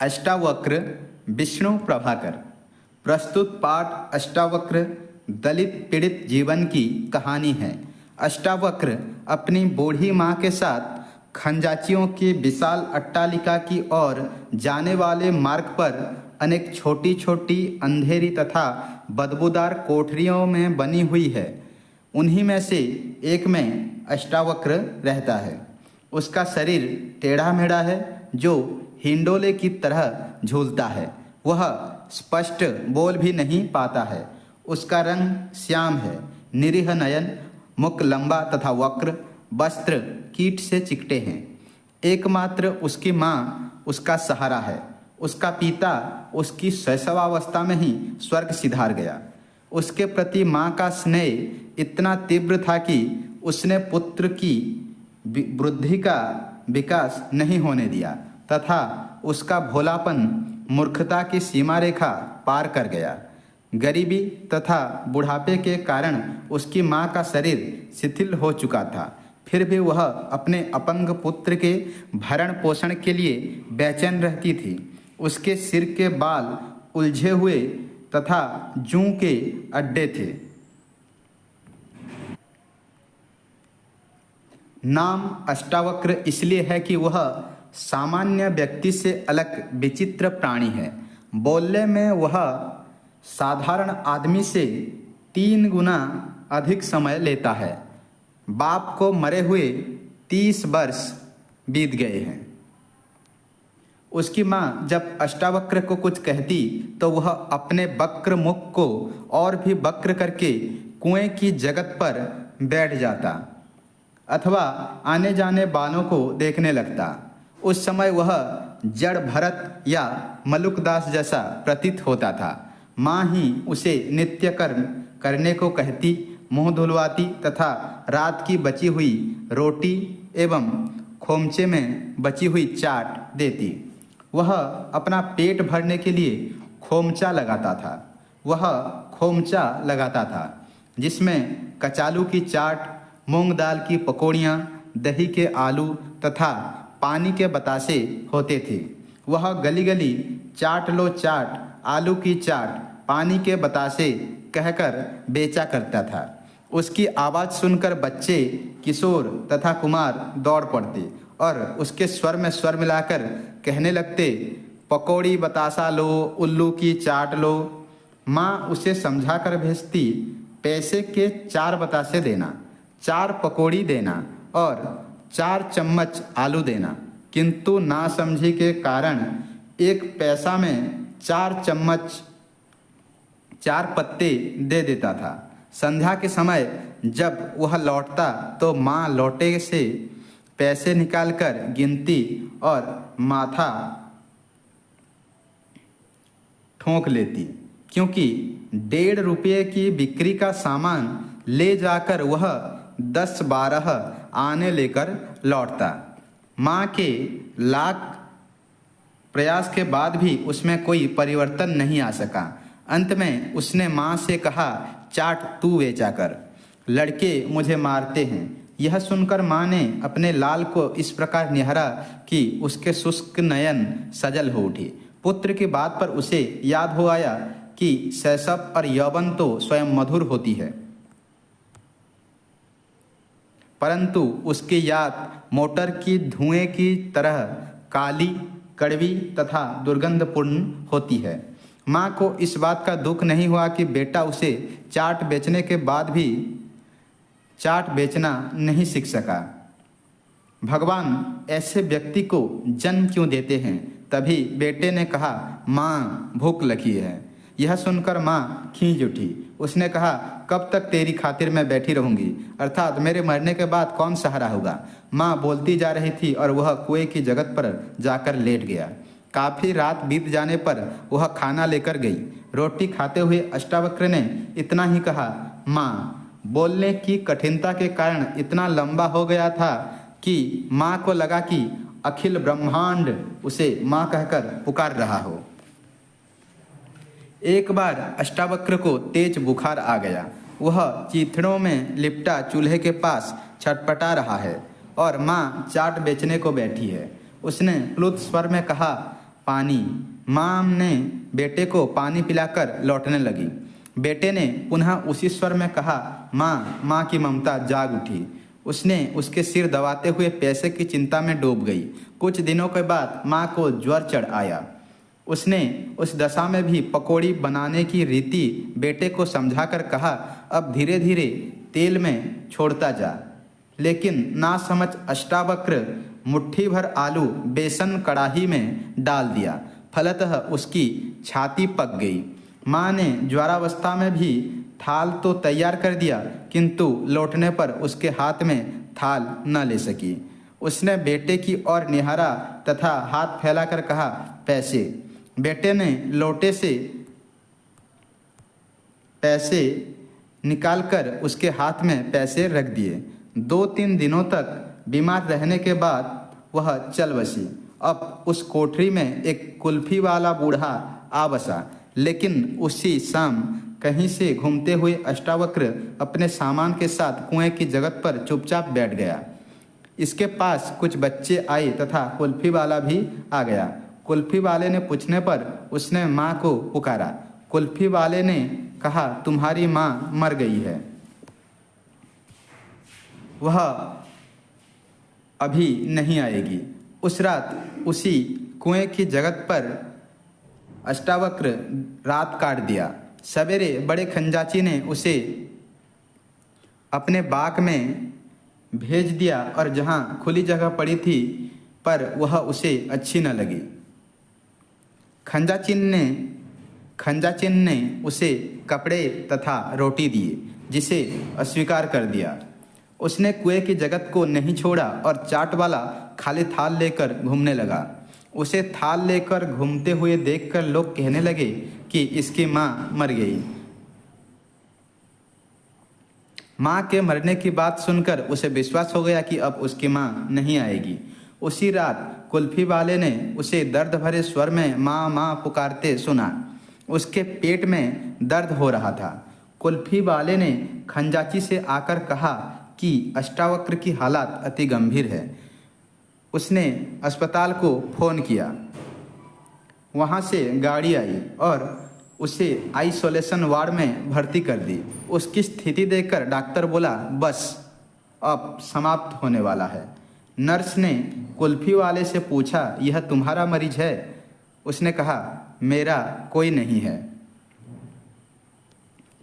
अष्टावक्र विष्णु प्रभाकर। प्रस्तुत पाठ अष्टावक्र दलित पीड़ित जीवन की कहानी है। अष्टावक्र अपनी बूढ़ी माँ के साथ खंजाचियों की विशाल अट्टालिका की ओर जाने वाले मार्ग पर अनेक छोटी छोटी अंधेरी तथा बदबूदार कोठरियों में बनी हुई है। उन्हीं में से एक में अष्टावक्र रहता है। उसका शरीर टेढ़ा मेढ़ा है जो हिंडोले की तरह झूलता है। वह स्पष्ट बोल भी नहीं पाता है। उसका रंग श्याम है, निरीह नयन, मुख लंबा तथा वक्र, वस्त्र कीट से चिकटे हैं। एकमात्र उसकी माँ उसका सहारा है। उसका पिता उसकी शैशवावस्था में ही स्वर्ग सिधार गया। उसके प्रति माँ का स्नेह इतना तीव्र था कि उसने पुत्र की बुद्धि का विकास नहीं होने दिया तथा उसका भोलापन मूर्खता की सीमा रेखा पार कर गया। गरीबी तथा बुढ़ापे के कारण उसकी माँ का शरीर शिथिल हो चुका था। फिर भी वह अपने अपंग पुत्र के भरण पोषण के लिए बेचैन रहती थी। उसके सिर के बाल उलझे हुए तथा जूं के अड्डे थे। नाम अष्टावक्र इसलिए है कि वह सामान्य व्यक्ति से अलग विचित्र प्राणी है। बोलने में वह साधारण आदमी से 3 गुना अधिक समय लेता है। बाप को मरे हुए 30 वर्ष बीत गए हैं। उसकी माँ जब अष्टावक्र को कुछ कहती तो वह अपने वक्र मुख को और भी वक्र करके कुएं की जगत पर बैठ जाता अथवा आने जाने वालों को देखने लगता। उस समय वह जड़ भरत या मलुकदास जैसा प्रतीत होता था। माँ ही उसे नित्य कर्म करने को कहती, मुँह धुलवाती तथा रात की बची हुई रोटी एवं खोमचे में बची हुई चाट देती। वह अपना पेट भरने के लिए खोमचा लगाता था जिसमें कचालू की चाट, मूंग दाल की पकौड़ियाँ, दही के आलू तथा पानी के बतासे होते थे। वह गली गली चाट लो चाट, आलू की चाट, पानी के बतासे कहकर बेचा करता था। उसकी आवाज़ सुनकर बच्चे, किशोर तथा कुमार दौड़ पड़ते और उसके स्वर में स्वर मिलाकर कहने लगते, पकौड़ी बतासा लो, उल्लू की चाट लो। माँ उसे समझा कर भेजती, पैसे के 4 बतासे देना, 4 पकौड़ी देना और 4 चम्मच आलू देना। किंतु नासमझी के कारण 1 पैसा में 4 चम्मच 4 पत्ते दे देता था। संध्या के समय जब वह लौटता तो माँ लौटे से पैसे निकालकर गिनती और माथा ठोंक लेती, क्योंकि 1.5 रुपये की बिक्री का सामान ले जाकर वह 10-12 आने लेकर लौटता। माँ के लाख प्रयास के बाद भी उसमें कोई परिवर्तन नहीं आ सका। अंत में उसने माँ से कहा, चाट तू बेचा कर, लड़के मुझे मारते हैं। यह सुनकर माँ ने अपने लाल को इस प्रकार निहारा कि उसके शुष्क नयन सजल हो उठे। पुत्र की बात पर उसे याद हो आया कि शैशव और यौवन तो स्वयं मधुर होती है, परंतु उसकी याद मोटर की धुएं की तरह काली, कड़वी तथा दुर्गंधपूर्ण होती है। माँ को इस बात का दुख नहीं हुआ कि बेटा उसे चाट बेचने के बाद भी चाट बेचना नहीं सीख सका। भगवान ऐसे व्यक्ति को जन्म क्यों देते हैं? तभी बेटे ने कहा, माँ भूख लगी है। यह सुनकर माँ खींच उठी। उसने कहा, कब तक तेरी खातिर मैं बैठी रहूंगी, अर्थात मेरे मरने के बाद कौन सहारा होगा। माँ बोलती जा रही थी और वह कुएं की जगत पर जाकर लेट गया। काफ़ी रात बीत जाने पर वह खाना लेकर गई। रोटी खाते हुए अष्टावक्र ने इतना ही कहा, माँ। बोलने की कठिनता के कारण इतना लंबा हो गया था कि माँ को लगा कि अखिल ब्रह्मांड उसे माँ कहकर पुकार रहा हो। एक बार अष्टावक्र को तेज बुखार आ गया। वह चीथड़ों में लिपटा चूल्हे के पास छटपटा रहा है और माँ चाट बेचने को बैठी है। उसने प्लुत स्वर में कहा, पानी। माँ ने बेटे को पानी पिलाकर लौटने लगी। बेटे ने पुनः उसी स्वर में कहा, माँ। माँ की ममता जाग उठी। उसने उसके सिर दबाते हुए पैसे की चिंता में डूब गई। कुछ दिनों के बाद माँ को ज्वर चढ़ आया। उसने उस दशा में भी पकौड़ी बनाने की रीति बेटे को समझाकर कहा, अब धीरे धीरे तेल में छोड़ता जा। लेकिन ना समझ अष्टावक्र मुट्ठी भर आलू बेसन कढ़ाई में डाल दिया। फलतः उसकी छाती पक गई। माँ ने ज्वरावस्था में भी थाल तो तैयार कर दिया, किंतु लौटने पर उसके हाथ में थाल न ले सकी। उसने बेटे की ओर निहारा तथा हाथ फैलाकर कहा, पैसे। बेटे ने लोटे से पैसे निकालकर उसके हाथ में पैसे रख दिए। 2-3 दिनों तक बीमार रहने के बाद वह चल बसी। अब उस कोठरी में एक कुल्फी वाला बूढ़ा आ बसा। लेकिन उसी शाम कहीं से घूमते हुए अष्टावक्र अपने सामान के साथ कुएं की जगत पर चुपचाप बैठ गया। इसके पास कुछ बच्चे आए तथा कुल्फी वाला भी आ गया। कुल्फी वाले ने पूछने पर उसने माँ को पुकारा। कुल्फी वाले ने कहा, तुम्हारी माँ मर गई है, वह अभी नहीं आएगी। उस रात उसी कुएं की जगत पर अष्टावक्र रात काट दिया। सवेरे बड़े खंजाची ने उसे अपने बाग में भेज दिया और जहाँ खुली जगह पड़ी थी पर वह उसे अच्छी न लगी। खंजाचिन ने उसे कपड़े तथा रोटी दिए, जिसे अस्वीकार कर दिया। उसने कुएं की जगत को नहीं छोड़ा और चाट वाला खाली थाल लेकर घूमने लगा। उसे थाल लेकर घूमते हुए देखकर लोग कहने लगे कि इसकी माँ मर गई। माँ के मरने की बात सुनकर उसे विश्वास हो गया कि अब उसकी माँ नहीं आएगी। उसी रात कुल्फी वाले ने उसे दर्द भरे स्वर में माँ माँ पुकारते सुना। उसके पेट में दर्द हो रहा था। कुल्फी वाले ने खंजाची से आकर कहा कि अष्टावक्र की हालत अति गंभीर है। उसने अस्पताल को फ़ोन किया। वहाँ से गाड़ी आई और उसे आइसोलेशन वार्ड में भर्ती कर दी। उसकी स्थिति देखकर डॉक्टर बोला, बस अब समाप्त होने वाला है। नर्स ने कुल्फी वाले से पूछा, यह तुम्हारा मरीज है? उसने कहा, मेरा कोई नहीं है।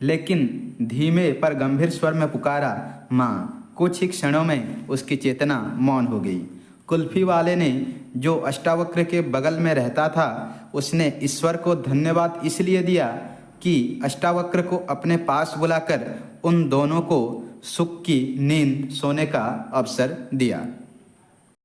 लेकिन धीमे पर गंभीर स्वर में पुकारा, माँ। कुछ ही क्षणों में उसकी चेतना मौन हो गई। कुल्फी वाले ने, जो अष्टावक्र के बगल में रहता था, उसने ईश्वर को धन्यवाद इसलिए दिया कि अष्टावक्र को अपने पास बुलाकर उन दोनों को सुख की नींद सोने का अवसर दिया।